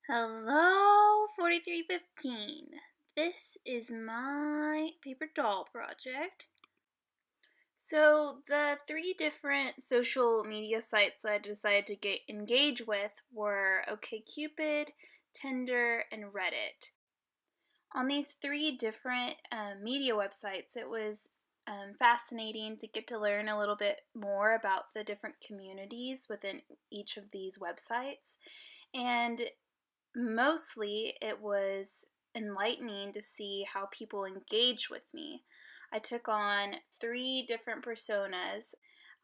Hello, 4315. This is my paper doll project. So, the three different social media sites that I decided to get engage with were OkCupid, Tinder, and Reddit. On these three different media websites, it was fascinating to get to learn a little bit more about the different communities within each of these websites. And mostly, it was enlightening to see how people engage with me. I took on three different personas.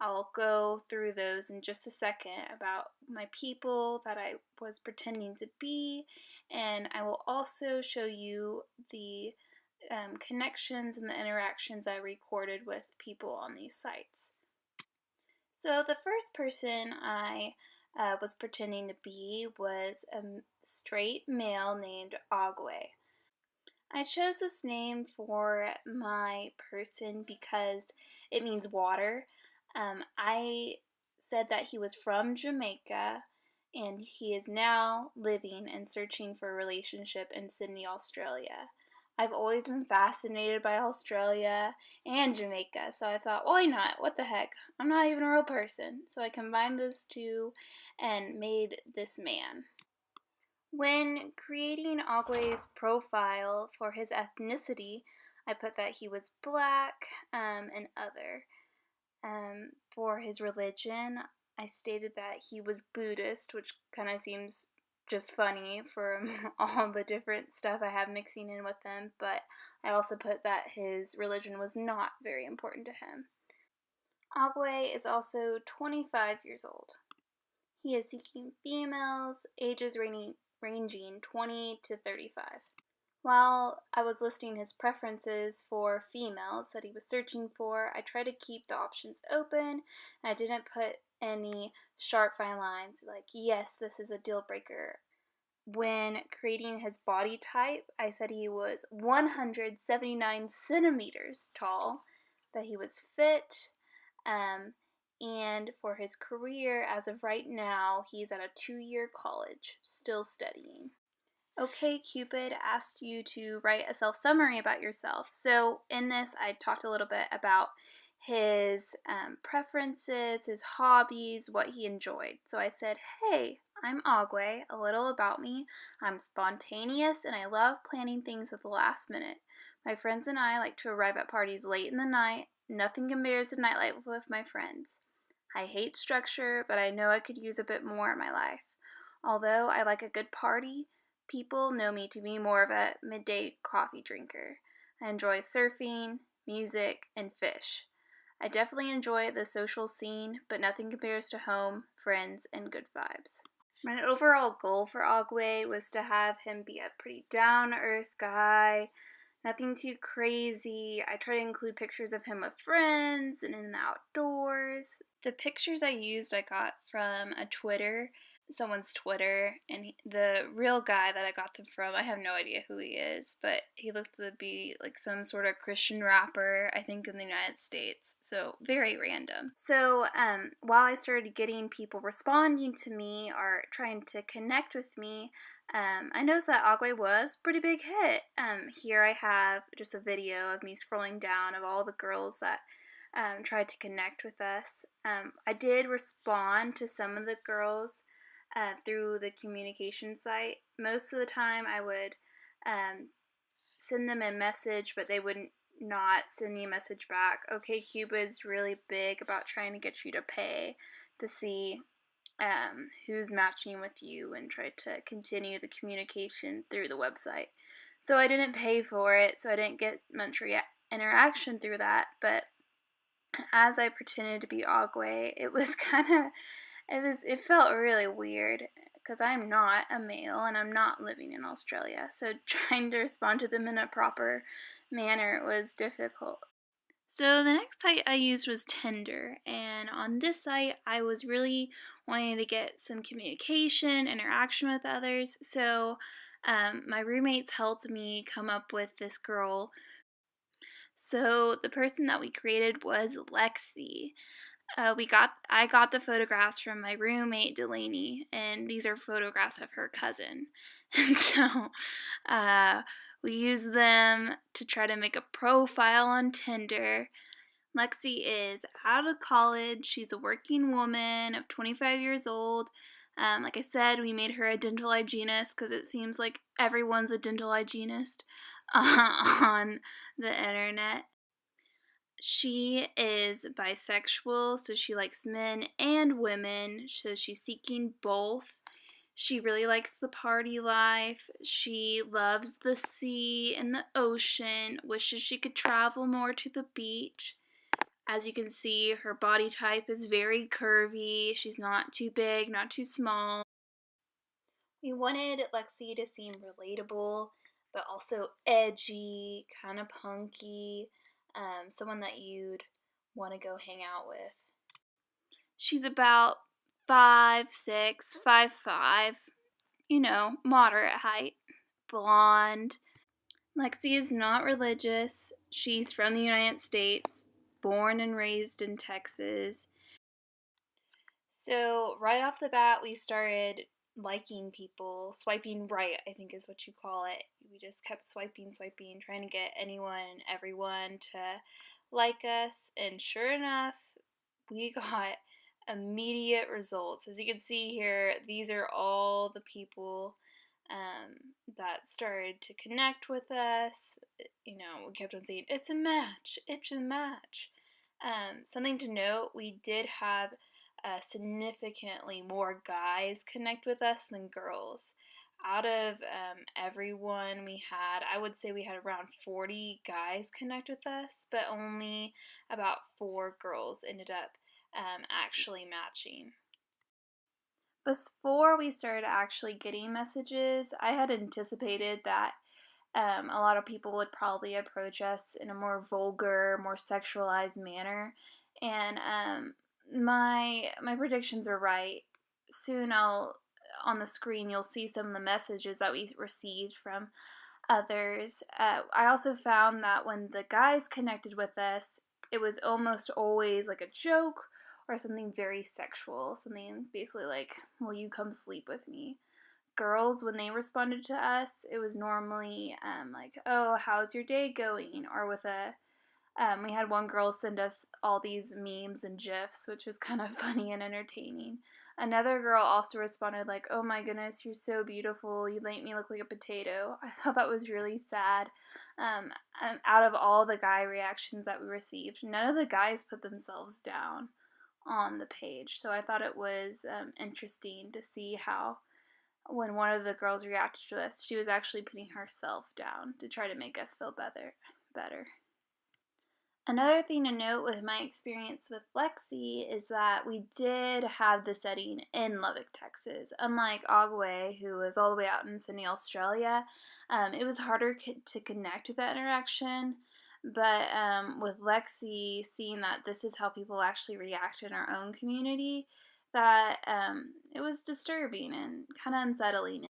I'll go through those in just a second about my people that I was pretending to be, and I will also show you the connections and the interactions I recorded with people on these sites. So, the first person I was pretending to be was a straight male named Agwe. I chose this name for my person because it means water. I said that he was from Jamaica and he is now living and searching for a relationship in Sydney, Australia. I've always been fascinated by Australia and Jamaica, so I thought, why not? What the heck? I'm not even a real person. So I combined those two and made this man. When creating Agwe's profile for his ethnicity, I put that he was black and other. For his religion, I stated that he was Buddhist, which kind of seems just funny for all the different stuff I have mixing in with them, but I also put that his religion was not very important to him. Agwe is also 25 years old. He is seeking females, ages ranging 20 to 35. While I was listing his preferences for females that he was searching for, I tried to keep the options open, and I didn't put any sharp fine lines like, yes, this is a deal breaker. When creating his body type, I said he was 179 centimeters tall, that he was fit, and for his career, as of right now, he's at a 2-year college, still studying. OkCupid asked you to write a self summary about yourself. So, in this, I talked a little bit about his preferences, his hobbies, what he enjoyed. So, I said, hey, I'm Agwe, a little about me. I'm spontaneous and I love planning things at the last minute. My friends and I like to arrive at parties late in the night. Nothing compares to nightlife with my friends. I hate structure, but I know I could use a bit more in my life. Although I like a good party, people know me to be more of a midday coffee drinker. I enjoy surfing, music, and fish. I definitely enjoy the social scene, but nothing compares to home, friends, and good vibes. My overall goal for Agwe was to have him be a pretty down-to-earth guy, nothing too crazy. I try to include pictures of him with friends and in the outdoors. The pictures I used I got from someone's Twitter, and the real guy that I got them from, I have no idea who he is, but he looked to be like some sort of Christian rapper, I think in the United States, so very random. So while I started getting people responding to me or trying to connect with me, I noticed that Agwe was a pretty big hit. Here I have just a video of me scrolling down of all the girls that tried to connect with us. I did respond to some of the girls through the communication site. Most of the time I would send them a message, but they would not send me a message back. OkCupid's really big about trying to get you to pay to see who's matching with you and try to continue the communication through the website. So I didn't pay for it, so I didn't get much interaction through that, but as I pretended to be Agwe, it felt really weird because I'm not a male and I'm not living in Australia. So trying to respond to them in a proper manner was difficult. So the next site I used was Tinder, and on this site I was really wanting to get some communication, interaction with others. So my roommates helped me come up with this girl. So the person that we created was Lexi. I got the photographs from my roommate Delaney, and these are photographs of her cousin. And so uh, we use them to try to make a profile on Tinder. Lexi is out of college. She's a working woman of 25 years old. Like I said, we made her a dental hygienist because it seems like everyone's a dental hygienist on the internet. She is bisexual, so she likes men and women, so she's seeking both. She really likes the party life. She loves the sea and the ocean, wishes she could travel more to the beach. As you can see, her body type is very curvy. She's not too big, not too small. We wanted Lexi to seem relatable, but also edgy, kind of punky, someone that you'd want to go hang out with. She's about 5'6", 5'5", moderate height, blonde. Lexi is not religious. She's from the United States, born and raised in Texas. So, right off the bat, we started liking people, swiping right, I think is what you call it. We just kept swiping, trying to get anyone and everyone to like us. And sure enough, we got immediate results. As you can see here, these are all the people that started to connect with us. We kept on saying, it's a match, it's a match. Something to note, we did have significantly more guys connect with us than girls. Out of everyone we had, I would say we had around 40 guys connect with us, but only about 4 girls ended up actually matching. Before we started actually getting messages, I had anticipated that a lot of people would probably approach us in a more vulgar, more sexualized manner, and my predictions were right. Soon on the screen you'll see some of the messages that we received from others. I also found that when the guys connected with us, it was almost always like a joke or something very sexual, something basically like, will you come sleep with me? Girls, when they responded to us, it was normally like, oh, how's your day going? Or with we had one girl send us all these memes and GIFs, which was kind of funny and entertaining. Another girl also responded like, oh my goodness, you're so beautiful. You make me look like a potato. I thought that was really sad. And out of all the guy reactions that we received, none of the guys put themselves down on the page. So I thought it was interesting to see how when one of the girls reacted to us, she was actually putting herself down to try to make us feel better. Another thing to note with my experience with Lexi is that we did have the setting in Lubbock, Texas. Unlike Agwe, who was all the way out in Sydney, Australia, it was harder to connect with that interaction. But with Lexi, seeing that this is how people actually react in our own community, that it was disturbing and kind of unsettling.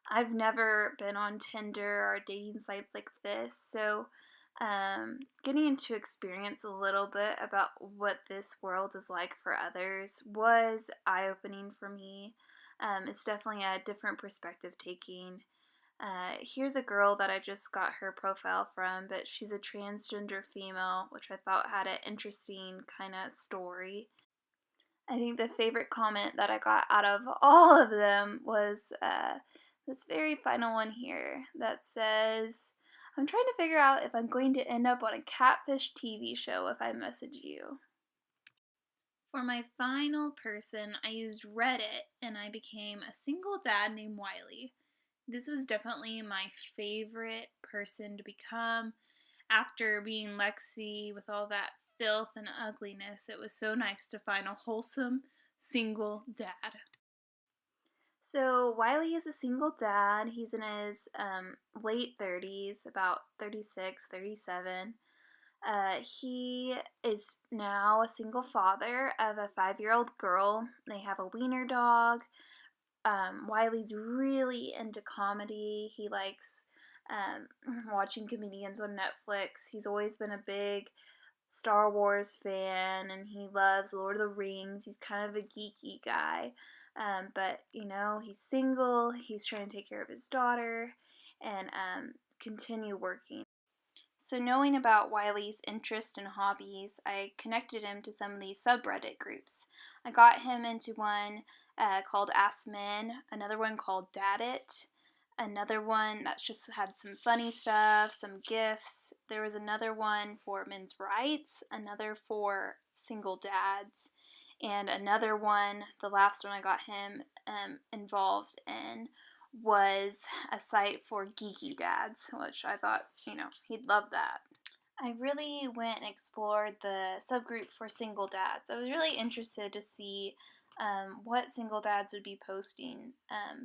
I've never been on Tinder or dating sites like this, so getting to experience a little bit about what this world is like for others was eye-opening for me. It's definitely a different perspective taking. Here's a girl that I just got her profile from, but she's a transgender female, which I thought had an interesting kind of story. I think the favorite comment that I got out of all of them was this very final one here that says, I'm trying to figure out if I'm going to end up on a catfish TV show if I message you. For my final person, I used Reddit and I became a single dad named Wiley. This was definitely my favorite person to become. After being Lexi with all that filth and ugliness, it was so nice to find a wholesome single dad. So Wiley is a single dad. He's in his late 30s, about 36, 37. He is now a single father of a 5-year-old girl. They have a wiener dog. Wiley's really into comedy. He likes watching comedians on Netflix. He's always been a big Star Wars fan, and he loves Lord of the Rings. He's kind of a geeky guy. But, he's single, he's trying to take care of his daughter, and continue working. So, knowing about Wiley's interest and hobbies, I connected him to some of these subreddit groups. I got him into one called Ask Men, another one called Daddit, another one that just had some funny stuff, some gifs. There was another one for men's rights, another for single dads, and another one, the last one I got him involved in, was a site for geeky dads, which I thought, he'd love that. I really went and explored the subgroup for single dads. I was really interested to see what single dads would be posting.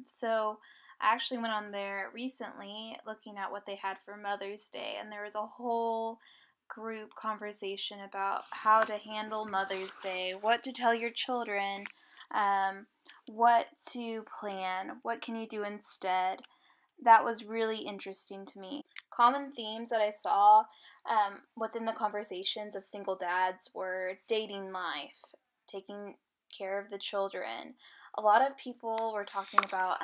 So I actually went on there recently looking at what they had for Mother's Day, and there was a whole group conversation about how to handle Mother's Day, what to tell your children, what to plan, what can you do instead. That was really interesting to me. Common themes that I saw within the conversations of single dads were dating life, taking care of the children. A lot of people were talking about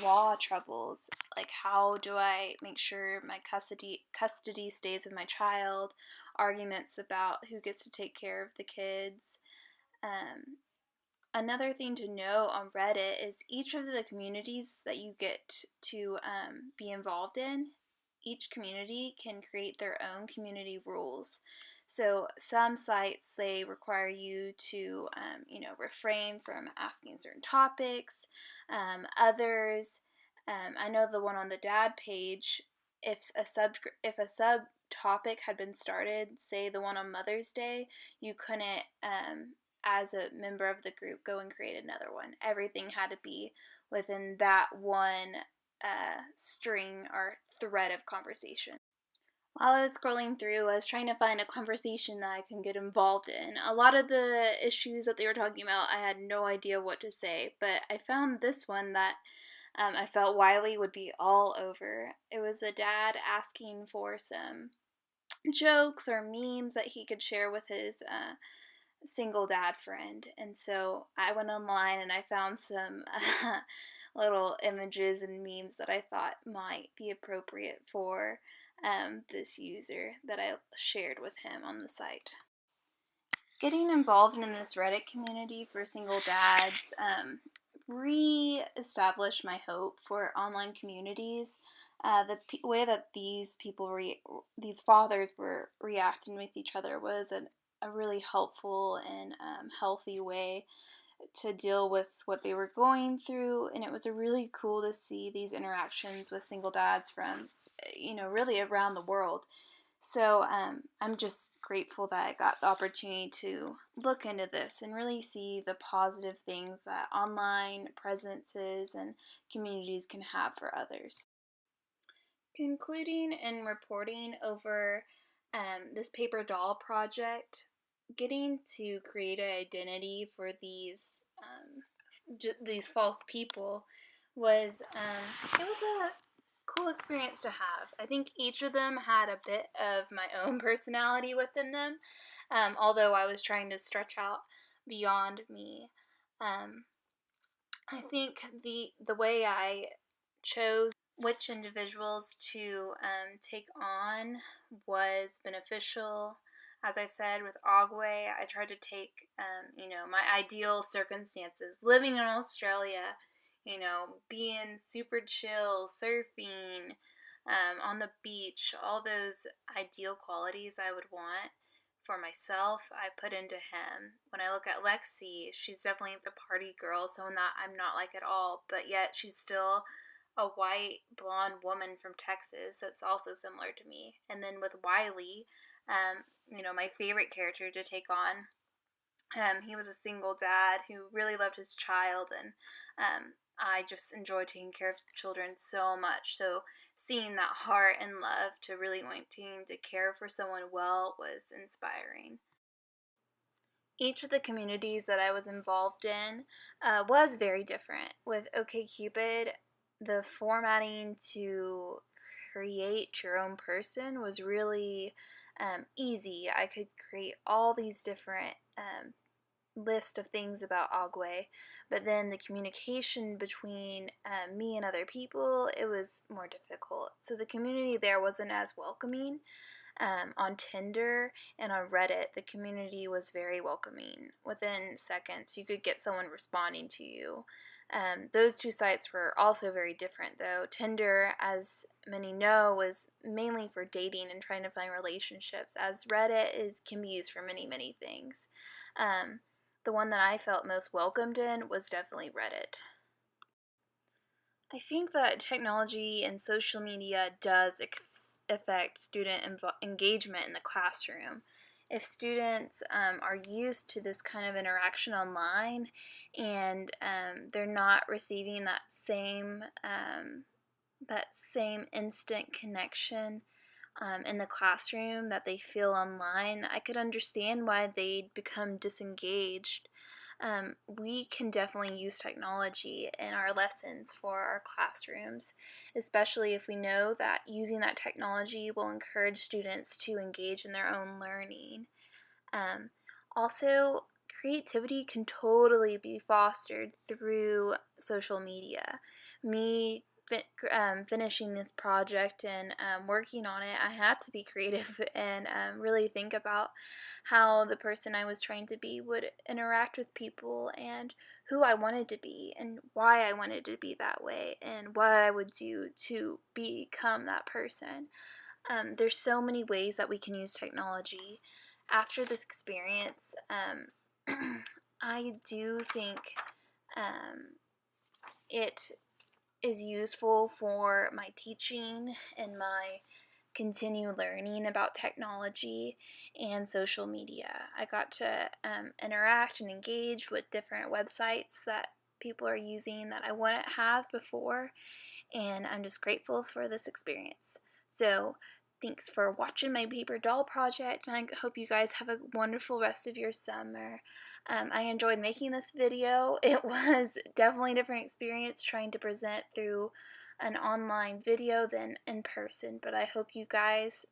law troubles, like how do I make sure my custody stays with my child, arguments about who gets to take care of the kids. Another thing to know on Reddit is each of the communities that you get to be involved in, each community can create their own community rules. So some sites, they require you to, refrain from asking certain topics. Others, I know the one on the dad page, if a subtopic had been started, say the one on Mother's Day, you couldn't, as a member of the group, go and create another one. Everything had to be within that one string or thread of conversation. While I was scrolling through, I was trying to find a conversation that I can get involved in. A lot of the issues that they were talking about, I had no idea what to say, but I found this one that I felt Wiley would be all over. It was a dad asking for some jokes or memes that he could share with his single dad friend. And so I went online and I found some little images and memes that I thought might be appropriate for this user that I shared with him on the site. Getting involved in this Reddit community for single dads re-established my hope for online communities. Way that these these fathers were reacting with each other was a really helpful and healthy way to deal with what they were going through, and it was really cool to see these interactions with single dads from, really around the world. So I'm just grateful that I got the opportunity to look into this and really see the positive things that online presences and communities can have for others. Concluding and reporting over this paper doll project, getting to create an identity for these false people was it was a cool experience to have. I think each of them had a bit of my own personality within them, although I was trying to stretch out beyond me. I think the way I chose which individuals to take on was beneficial. As I said, with Ogway, I tried to take, my ideal circumstances, living in Australia, being super chill, surfing, on the beach, all those ideal qualities I would want for myself, I put into him. When I look at Lexi, she's definitely the party girl, someone that I'm not like at all, but yet she's still a white blonde woman from Texas that's also similar to me. And then with Wiley, my favorite character to take on, he was a single dad who really loved his child, and I just enjoyed taking care of children so much. So seeing that heart and love to really wanting to care for someone well was inspiring. Each of the communities that I was involved in was very different. With OkCupid, the formatting to create your own person was really easy. I could create all these different list of things about Agwe, but then the communication between me and other people, it was more difficult. So the community there wasn't as welcoming. On Tinder and on Reddit, the community was very welcoming. Within seconds, you could get someone responding to you. Those two sites were also very different, though. Tinder, as many know, was mainly for dating and trying to find relationships, as Reddit can be used for many, many things. The one that I felt most welcomed in was definitely Reddit. I think that technology and social media does affect student engagement in the classroom. If students are used to this kind of interaction online and they're not receiving that same instant connection in the classroom that they feel online, I could understand why they'd become disengaged. We can definitely use technology in our lessons for our classrooms, especially if we know that using that technology will encourage students to engage in their own learning. Um, Also, creativity can totally be fostered through social media. Me finishing this project and working on it, I had to be creative and really think about how the person I was trying to be would interact with people and who I wanted to be and why I wanted to be that way and what I would do to become that person. There's so many ways that we can use technology. After this experience, I do think it is useful for my teaching and my continued learning about technology and social media. I got to interact and engage with different websites that people are using that I wouldn't have before, and I'm just grateful for this experience. So thanks for watching my paper doll project, and I hope you guys have a wonderful rest of your summer. I enjoyed making this video. It was definitely a different experience trying to present through an online video than in person, but I hope you guys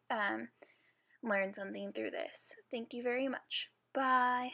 learned something through this. Thank you very much. Bye.